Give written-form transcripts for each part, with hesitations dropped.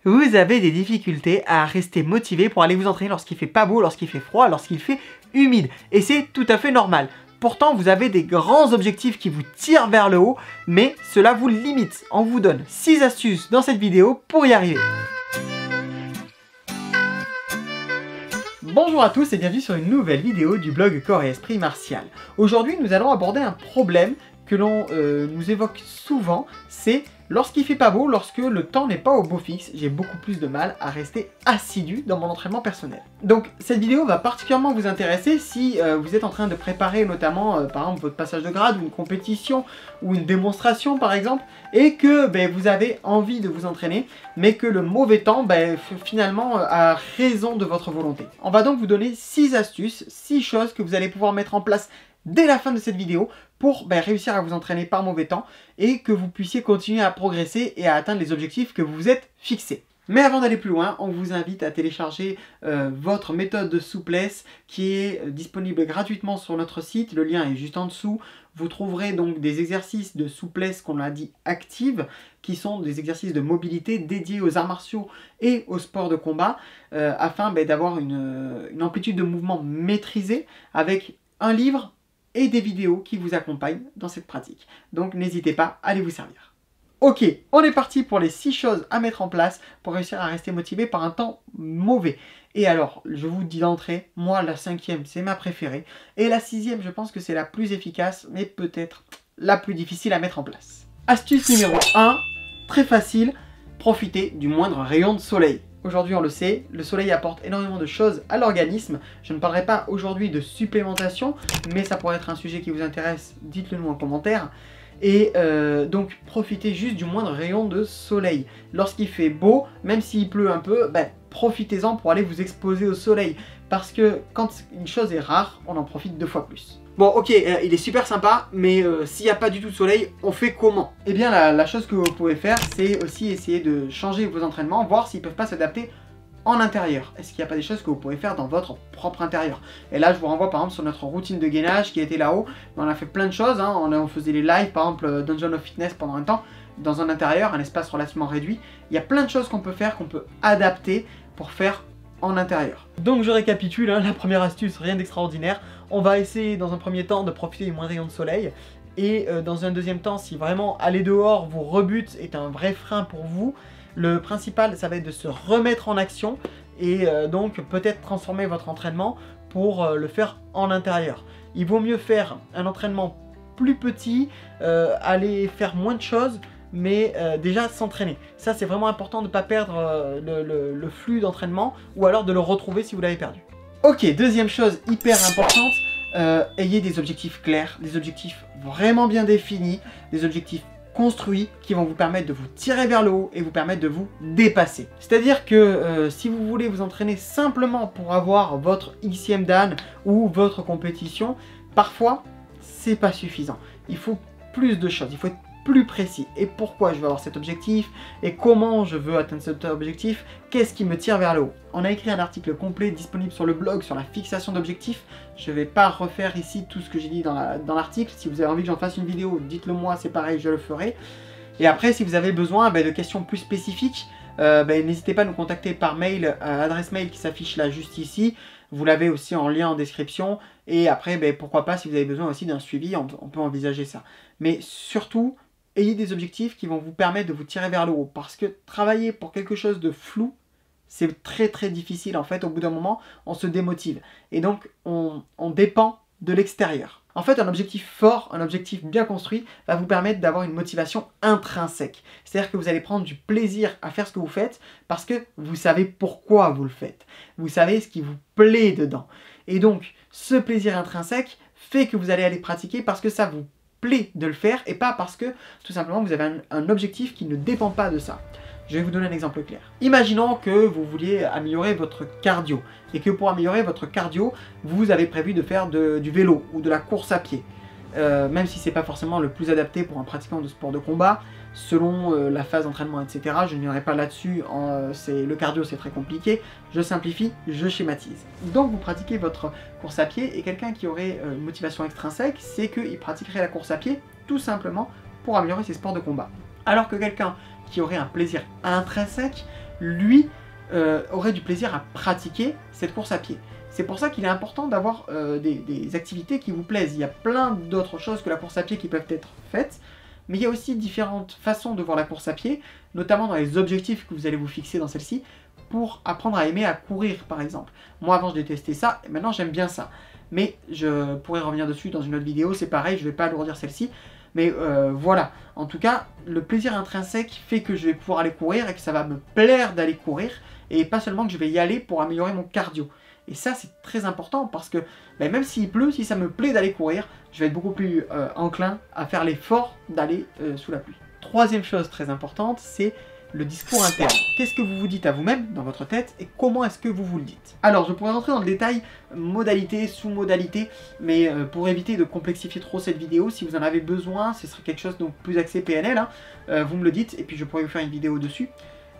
vous avez des difficultés à rester motivé pour aller vous entraîner lorsqu'il fait pas beau, lorsqu'il fait froid, lorsqu'il fait humide. Et c'est tout à fait normal. Pourtant, vous avez des grands objectifs qui vous tirent vers le haut, mais cela vous limite. On vous donne 6 astuces dans cette vidéo pour y arriver. Bonjour à tous et bienvenue sur une nouvelle vidéo du blog Corps et Esprit Martial. Aujourd'hui, nous allons aborder un problème que l'on nous évoque souvent, c'est lorsqu'il fait pas beau, lorsque le temps n'est pas au beau fixe, j'ai beaucoup plus de mal à rester assidu dans mon entraînement personnel. Donc cette vidéo va particulièrement vous intéresser si vous êtes en train de préparer notamment par exemple votre passage de grade ou une compétition ou une démonstration par exemple et que vous avez envie de vous entraîner mais que le mauvais temps finalement a raison de votre volonté. On va donc vous donner 6 astuces, 6 choses que vous allez pouvoir mettre en place dès la fin de cette vidéo pour réussir à vous entraîner par mauvais temps et que vous puissiez continuer à progresser et à atteindre les objectifs que vous vous êtes fixés. Mais avant d'aller plus loin, on vous invite à télécharger votre méthode de souplesse qui est disponible gratuitement sur notre site. Le lien est juste en dessous. Vous trouverez donc des exercices de souplesse qu'on a dit active, qui sont des exercices de mobilité dédiés aux arts martiaux et aux sports de combat, afin d'avoir une amplitude de mouvement maîtrisée avec un livre et des vidéos qui vous accompagnent dans cette pratique. Donc n'hésitez pas à les vous servir. Ok, on est parti pour les 6 choses à mettre en place pour réussir à rester motivé par un temps mauvais. Et alors, je vous dis d'entrée, moi la 5e c'est ma préférée, et la 6e je pense que c'est la plus efficace, mais peut-être la plus difficile à mettre en place. Astuce numéro 1, très facile, profitez du moindre rayon de soleil. Aujourd'hui on le sait, le soleil apporte énormément de choses à l'organisme. Je ne parlerai pas aujourd'hui de supplémentation, mais ça pourrait être un sujet qui vous intéresse, dites-le nous en commentaire. Et donc profitez juste du moindre rayon de soleil. Lorsqu'il fait beau, même s'il pleut un peu, profitez-en pour aller vous exposer au soleil. Parce que quand une chose est rare, on en profite 2 fois plus. Bon ok, il est super sympa, mais s'il n'y a pas du tout de soleil, on fait comment? Eh bien la chose que vous pouvez faire, c'est aussi essayer de changer vos entraînements, voir s'ils ne peuvent pas s'adapter en intérieur. Est-ce qu'il n'y a pas des choses que vous pouvez faire dans votre propre intérieur? Et là je vous renvoie par exemple sur notre routine de gainage qui était là-haut. On a fait plein de choses, hein. On faisait les lives par exemple Dungeon of Fitness pendant un temps, dans un intérieur, un espace relativement réduit. Il y a plein de choses qu'on peut faire, qu'on peut adapter pour faire en intérieur. Donc je récapitule, hein, la première astuce, rien d'extraordinaire. On va essayer dans un premier temps de profiter du moindre rayon de soleil. Et dans un deuxième temps, si vraiment aller dehors vous rebute est un vrai frein pour vous, le principal ça va être de se remettre en action et donc peut-être transformer votre entraînement pour le faire en intérieur. Il vaut mieux faire un entraînement plus petit, aller faire moins de choses, mais déjà s'entraîner. Ça c'est vraiment important de ne pas perdre le flux d'entraînement ou alors de le retrouver si vous l'avez perdu. Ok, deuxième chose hyper importante, ayez des objectifs clairs, des objectifs vraiment bien définis, des objectifs construits qui vont vous permettre de vous tirer vers le haut et vous permettre de vous dépasser. C'est-à-dire que si vous voulez vous entraîner simplement pour avoir votre Xème dan ou votre compétition, parfois c'est pas suffisant. Il faut plus de choses, il faut être plus précis. Et pourquoi je veux avoir cet objectif? Et comment je veux atteindre cet objectif? Qu'est-ce qui me tire vers le haut? On a écrit un article complet disponible sur le blog sur la fixation d'objectifs. Je ne vais pas refaire ici tout ce que j'ai dit dans l'article. Si vous avez envie que j'en fasse une vidéo, dites-le moi, c'est pareil, je le ferai. Et après, si vous avez besoin de questions plus spécifiques, n'hésitez pas à nous contacter par mail à l'adresse mail qui s'affiche là juste ici. Vous l'avez aussi en lien en description. Et après, pourquoi pas, si vous avez besoin aussi d'un suivi, on peut envisager ça. Mais surtout, ayez des objectifs qui vont vous permettre de vous tirer vers le haut. Parce que travailler pour quelque chose de flou, c'est très très difficile. En fait, au bout d'un moment, on se démotive. Et donc, on dépend de l'extérieur. En fait, un objectif fort, un objectif bien construit, va vous permettre d'avoir une motivation intrinsèque. C'est-à-dire que vous allez prendre du plaisir à faire ce que vous faites parce que vous savez pourquoi vous le faites. Vous savez ce qui vous plaît dedans. Et donc, ce plaisir intrinsèque fait que vous allez aller pratiquer parce que ça vous plaît de le faire et pas parce que tout simplement vous avez un objectif qui ne dépend pas de ça. Je vais vous donner un exemple clair. Imaginons que vous vouliez améliorer votre cardio et que pour améliorer votre cardio, vous avez prévu de faire du vélo ou de la course à pied. Même si c'est pas forcément le plus adapté pour un pratiquant de sport de combat, selon la phase d'entraînement, etc. Je n'irai pas là-dessus, le cardio c'est très compliqué, je simplifie, je schématise. Donc vous pratiquez votre course à pied et quelqu'un qui aurait une motivation extrinsèque, c'est qu'il pratiquerait la course à pied tout simplement pour améliorer ses sports de combat. Alors que quelqu'un qui aurait un plaisir intrinsèque lui aurait du plaisir à pratiquer cette course à pied. C'est pour ça qu'il est important d'avoir des activités qui vous plaisent. Il y a plein d'autres choses que la course à pied qui peuvent être faites, mais il y a aussi différentes façons de voir la course à pied, notamment dans les objectifs que vous allez vous fixer dans celle-ci, pour apprendre à aimer à courir par exemple. Moi avant je détestais ça, et maintenant j'aime bien ça. Mais je pourrais revenir dessus dans une autre vidéo, c'est pareil, je ne vais pas alourdir celle-ci. Mais voilà, en tout cas, le plaisir intrinsèque fait que je vais pouvoir aller courir et que ça va me plaire d'aller courir, et pas seulement que je vais y aller pour améliorer mon cardio. Et ça c'est très important parce que même s'il pleut, si ça me plaît d'aller courir, je vais être beaucoup plus enclin à faire l'effort d'aller sous la pluie. Troisième chose très importante, c'est le discours interne. Qu'est-ce que vous vous dites à vous-même dans votre tête et comment est-ce que vous vous le dites? Alors je pourrais rentrer dans le détail modalité, sous-modalité, mais pour éviter de complexifier trop cette vidéo, si vous en avez besoin, ce serait quelque chose de plus axé PNL, hein, vous me le dites et puis je pourrais vous faire une vidéo dessus.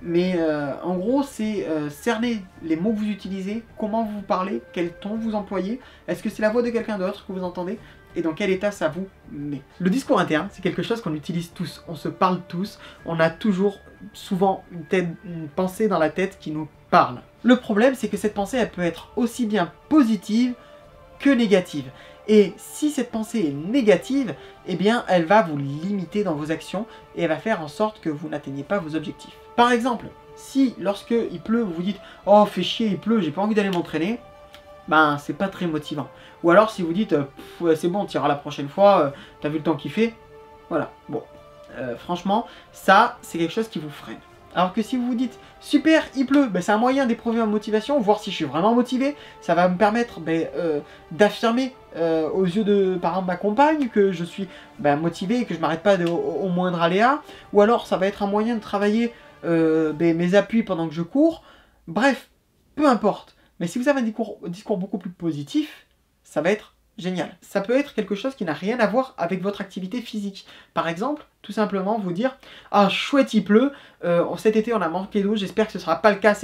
Mais en gros, c'est cerner les mots que vous utilisez, comment vous parlez, quel ton vous employez, est-ce que c'est la voix de quelqu'un d'autre que vous entendez, et dans quel état ça vous met. Le discours interne, c'est quelque chose qu'on utilise tous, on se parle tous, on a toujours, souvent, une pensée dans la tête qui nous parle. Le problème, c'est que cette pensée, elle peut être aussi bien positive que négative. Et si cette pensée est négative, eh bien, elle va vous limiter dans vos actions et elle va faire en sorte que vous n'atteignez pas vos objectifs. Par exemple, si lorsque il pleut, vous vous dites « Oh, fait chier, il pleut, j'ai pas envie d'aller m'entraîner », ben, c'est pas très motivant. Ou alors, si vous dites « C'est bon, on tirera la prochaine fois, t'as vu le temps qu'il fait », voilà, bon. Franchement, ça, c'est quelque chose qui vous freine. Alors que si vous vous dites « Super, il pleut », ben, c'est un moyen d'éprouver ma motivation, voir si je suis vraiment motivé. Ça va me permettre d'affirmer aux yeux de, par exemple, ma compagne que je suis motivé et que je m'arrête pas au moindre aléa. Ou alors, ça va être un moyen de travailler mes appuis pendant que je cours. Bref, peu importe. Mais si vous avez un discours beaucoup plus positif, ça va être génial. Ça peut être quelque chose qui n'a rien à voir avec votre activité physique. Par exemple, tout simplement vous dire « Ah, chouette, il pleut, cet été on a manqué d'eau, j'espère que ce ne sera pas le cas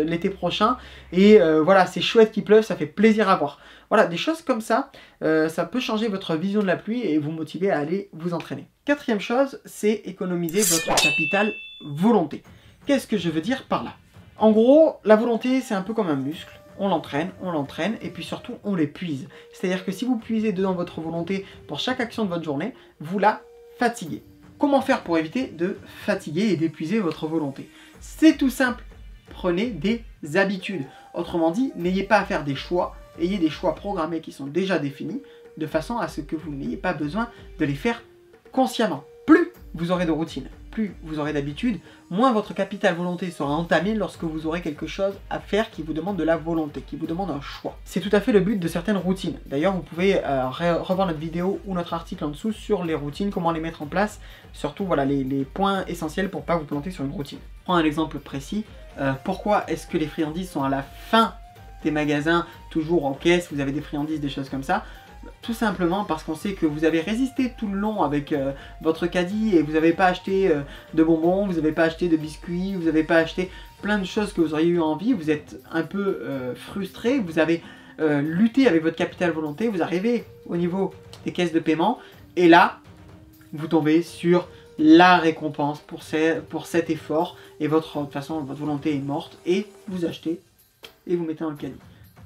l'été prochain. Et voilà, c'est chouette qu'il pleuve, ça fait plaisir à voir. » Voilà, des choses comme ça, ça peut changer votre vision de la pluie et vous motiver à aller vous entraîner. Quatrième chose, c'est économiser votre capital volonté. Qu'est-ce que je veux dire par là? En gros, la volonté, c'est un peu comme un muscle. On l'entraîne, et puis surtout, on l'épuise. C'est-à-dire que si vous puisez dedans votre volonté pour chaque action de votre journée, vous la fatiguez. Comment faire pour éviter de fatiguer et d'épuiser votre volonté? C'est tout simple. Prenez des habitudes. Autrement dit, n'ayez pas à faire des choix, ayez des choix programmés qui sont déjà définis, de façon à ce que vous n'ayez pas besoin de les faire consciemment. Plus vous aurez de routine, plus vous aurez d'habitude, moins votre capital volonté sera entamé lorsque vous aurez quelque chose à faire qui vous demande de la volonté, qui vous demande un choix. C'est tout à fait le but de certaines routines. D'ailleurs, vous pouvez revoir notre vidéo ou notre article en dessous sur les routines, comment les mettre en place, surtout voilà, les points essentiels pour ne pas vous planter sur une routine. Prends un exemple précis. Pourquoi est-ce que les friandises sont à la fin des magasins, toujours en caisse, vous avez des friandises, des choses comme ça? Tout simplement parce qu'on sait que vous avez résisté tout le long avec votre caddie et vous n'avez pas acheté de bonbons, vous n'avez pas acheté de biscuits, vous n'avez pas acheté plein de choses que vous auriez eu envie, vous êtes un peu frustré, vous avez lutté avec votre capital volonté, vous arrivez au niveau des caisses de paiement et là, vous tombez sur la récompense pour cet effort et de toute façon, votre volonté est morte et vous achetez et vous mettez dans le caddie.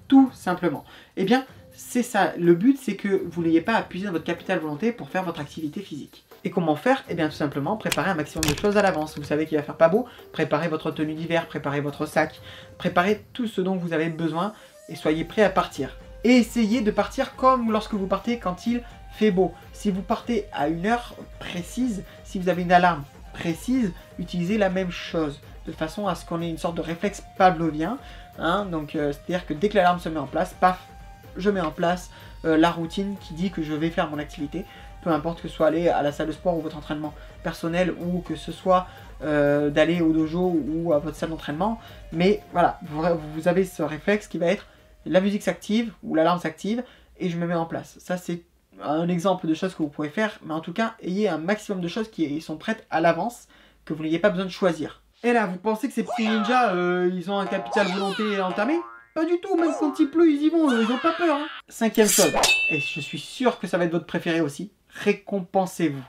Tout simplement. Eh bien, c'est ça, le but c'est que vous n'ayez pas à puiser dans votre capital volonté pour faire votre activité physique. Et comment faire? Eh bien tout simplement, préparez un maximum de choses à l'avance. Vous savez qu'il va faire pas beau, préparez votre tenue d'hiver, préparez votre sac, préparez tout ce dont vous avez besoin et soyez prêts à partir. Et essayez de partir comme lorsque vous partez quand il fait beau. Si vous partez à une heure précise, si vous avez une alarme précise, utilisez la même chose, de façon à ce qu'on ait une sorte de réflexe pavlovien. Hein, donc c'est-à-dire que dès que l'alarme se met en place, paf, je mets en place la routine qui dit que je vais faire mon activité, peu importe que ce soit aller à la salle de sport ou votre entraînement personnel ou que ce soit d'aller au dojo ou à votre salle d'entraînement. Mais voilà, vous avez ce réflexe qui va être la musique s'active ou l'alarme s'active et je me mets en place. Ça c'est un exemple de choses que vous pouvez faire, mais en tout cas, ayez un maximum de choses qui sont prêtes à l'avance, que vous n'ayez pas besoin de choisir. Et là, vous pensez que ces petits ninjas, ils ont un capital volonté entamé? Pas du tout, même quand il pleut, ils y vont, ils ont pas peur. Hein. Cinquième chose, et je suis sûr que ça va être votre préféré aussi, récompensez-vous.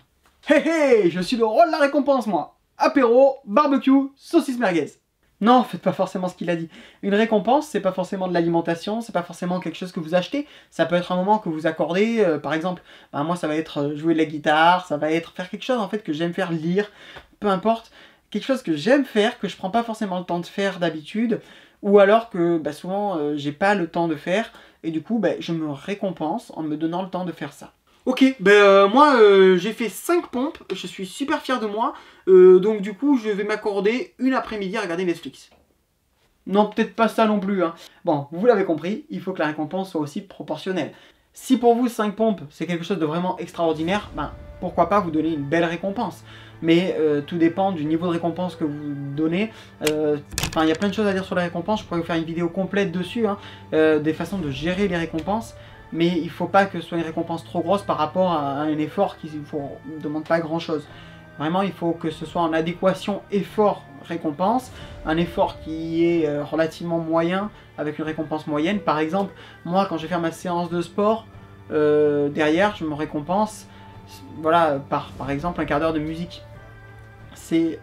Hé hé, je suis le roi de la récompense, moi. Apéro, barbecue, saucisse merguez. Non, faites pas forcément ce qu'il a dit. Une récompense, c'est pas forcément de l'alimentation, c'est pas forcément quelque chose que vous achetez. Ça peut être un moment que vous accordez, par exemple, bah, moi ça va être jouer de la guitare, ça va être faire quelque chose en fait que j'aime faire, lire, peu importe. Quelque chose que j'aime faire, que je prends pas forcément le temps de faire d'habitude, ou alors que bah, souvent j'ai pas le temps de faire, et du coup bah, je me récompense en me donnant le temps de faire ça. Ok, moi j'ai fait 5 pompes, je suis super fier de moi, donc du coup je vais m'accorder une après-midi à regarder Netflix. Non, peut-être pas ça non plus, hein. Bon, vous l'avez compris, il faut que la récompense soit aussi proportionnelle. Si pour vous 5 pompes c'est quelque chose de vraiment extraordinaire, ben pourquoi pas vous donner une belle récompense. Mais tout dépend du niveau de récompense que vous donnez. Enfin, il y a plein de choses à dire sur la récompense, je pourrais vous faire une vidéo complète dessus, hein, des façons de gérer les récompenses. Mais il ne faut pas que ce soit une récompense trop grosse par rapport à un effort qui ne demande pas grand chose. Vraiment, il faut que ce soit en adéquation effort-récompense, un effort qui est relativement moyen avec une récompense moyenne. Par exemple, moi quand je vais faire ma séance de sport, derrière je me récompense voilà, par exemple un quart d'heure de musique. C'est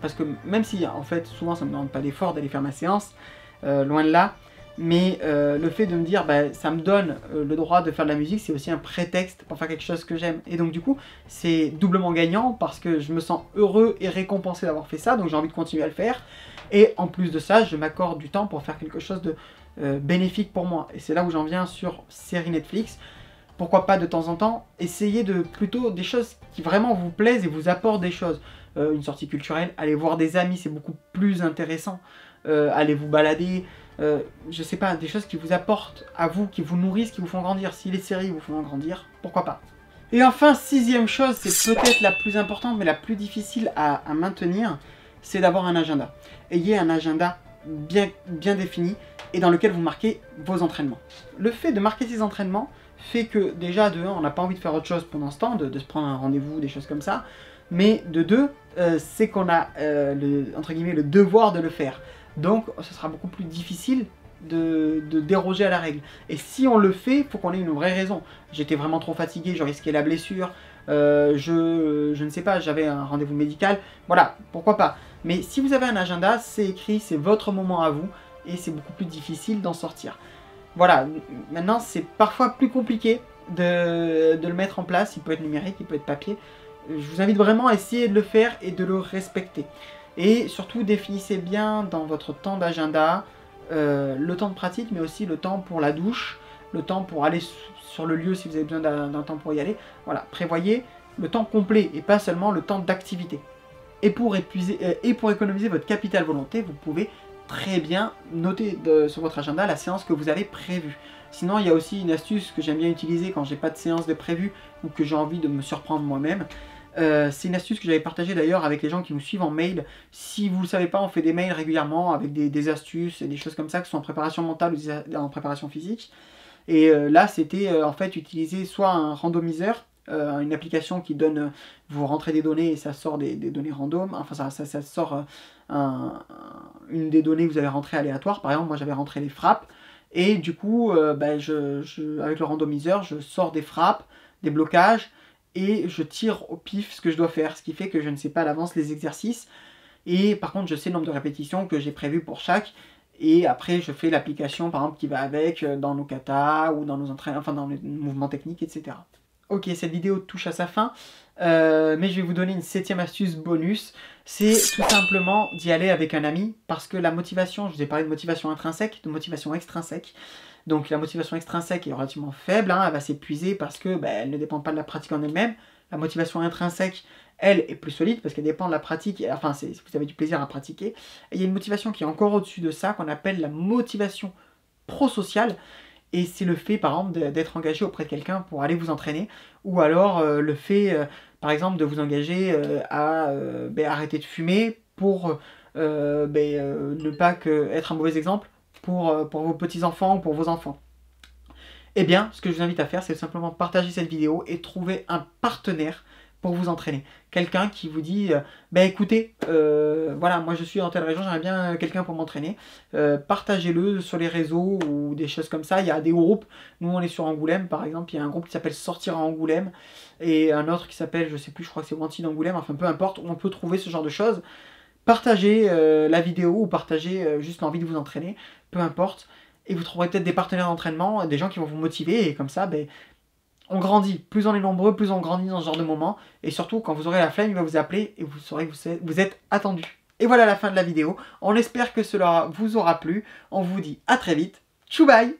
parce que même si en fait souvent ça ne me demande pas d'effort d'aller faire ma séance, loin de là, mais le fait de me dire bah, ça me donne le droit de faire de la musique, c'est aussi un prétexte pour faire quelque chose que j'aime. Et donc du coup c'est doublement gagnant parce que je me sens heureux et récompensé d'avoir fait ça, donc j'ai envie de continuer à le faire. Et en plus de ça, je m'accorde du temps pour faire quelque chose de bénéfique pour moi. Et c'est là où j'en viens sur série Netflix. Pourquoi pas de temps en temps essayer de plutôt des choses qui vraiment vous plaisent et vous apportent des choses. Une sortie culturelle, aller voir des amis, c'est beaucoup plus intéressant. Allez vous balader, je sais pas, des choses qui vous apportent à vous, qui vous nourrissent, qui vous font grandir. Si les séries vous font grandir, pourquoi pas. Et enfin, sixième chose, c'est peut-être la plus importante mais la plus difficile à maintenir, c'est d'avoir un agenda. Ayez un agenda bien défini et dans lequel vous marquez vos entraînements. Le fait de marquer ces entraînements fait que déjà de 1, on n'a pas envie de faire autre chose pendant ce temps, de se prendre un rendez-vous, des choses comme ça, mais de 2, c'est qu'on a entre guillemets le devoir de le faire. Donc ce sera beaucoup plus difficile de déroger à la règle. Et si on le fait, il faut qu'on ait une vraie raison. J'étais vraiment trop fatigué, je risquais la blessure, je ne sais pas, j'avais un rendez-vous médical, voilà, pourquoi pas. Mais si vous avez un agenda, c'est écrit, c'est votre moment à vous, et c'est beaucoup plus difficile d'en sortir. Voilà, maintenant c'est parfois plus compliqué de le mettre en place, il peut être numérique, il peut être papier. Je vous invite vraiment à essayer de le faire et de le respecter. Et surtout définissez bien dans votre temps d'agenda le temps de pratique, mais aussi le temps pour la douche, le temps pour aller sur le lieu si vous avez besoin d'un temps pour y aller. Voilà, prévoyez le temps complet et pas seulement le temps d'activité. Et pour économiser votre capital volonté, vous pouvez très bien noter sur votre agenda la séance que vous avez prévue. Sinon, il y a aussi une astuce que j'aime bien utiliser quand j'ai pas de séance de prévue ou que j'ai envie de me surprendre moi-même. C'est une astuce que j'avais partagée d'ailleurs avec les gens qui nous suivent en mail. Si vous ne le savez pas, on fait des mails régulièrement avec des astuces et des choses comme ça, que ce soit en préparation mentale ou en préparation physique. Et là, c'était en fait utiliser soit un randomiseur, une application qui donne, vous rentrez des données et ça sort des données random, enfin ça sort une des données que vous avez rentrées aléatoire. Par exemple, moi j'avais rentré les frappes, et du coup, avec le randomiseur, je sors des frappes, des blocages, et je tire au pif ce que je dois faire, ce qui fait que je ne sais pas à l'avance les exercices, et par contre je sais le nombre de répétitions que j'ai prévu pour chaque, et après je fais l'application par exemple qui va avec dans nos katas ou dans nos entraînements, enfin dans les mouvements techniques, etc. Ok, cette vidéo touche à sa fin, mais je vais vous donner une 7e astuce bonus, c'est tout simplement d'y aller avec un ami, parce que la motivation, je vous ai parlé de motivation intrinsèque, de motivation extrinsèque. Donc la motivation extrinsèque est relativement faible, hein, elle va s'épuiser parce que elle ne dépend pas de la pratique en elle-même. La motivation intrinsèque, elle, est plus solide parce qu'elle dépend de la pratique, enfin vous avez du plaisir à pratiquer. Et il y a une motivation qui est encore au-dessus de ça, qu'on appelle la motivation prosociale. Et c'est le fait, par exemple, d'être engagé auprès de quelqu'un pour aller vous entraîner, ou alors le fait, par exemple, de vous engager à arrêter de fumer pour ne pas être un mauvais exemple pour vos petits-enfants ou pour vos enfants. Eh bien, ce que je vous invite à faire, c'est simplement partager cette vidéo et trouver un partenaire pour vous entraîner. Quelqu'un qui vous dit, écoutez, voilà, moi je suis dans telle région, j'aimerais bien quelqu'un pour m'entraîner. Partagez-le sur les réseaux ou des choses comme ça. Il y a des groupes, nous on est sur Angoulême par exemple, il y a un groupe qui s'appelle Sortir à Angoulême, et un autre qui s'appelle, je sais plus, je crois que c'est Wanty d'Angoulême, enfin peu importe, où on peut trouver ce genre de choses. partagez la vidéo ou partagez juste l'envie de vous entraîner, peu importe. Et vous trouverez peut-être des partenaires d'entraînement, des gens qui vont vous motiver, et comme ça, ben, on grandit. Plus on est nombreux, plus on grandit dans ce genre de moment. Et surtout, quand vous aurez la flemme, il va vous appeler et vous saurez que vous êtes attendu. Et voilà la fin de la vidéo. On espère que cela vous aura plu. On vous dit à très vite. Tchou bye!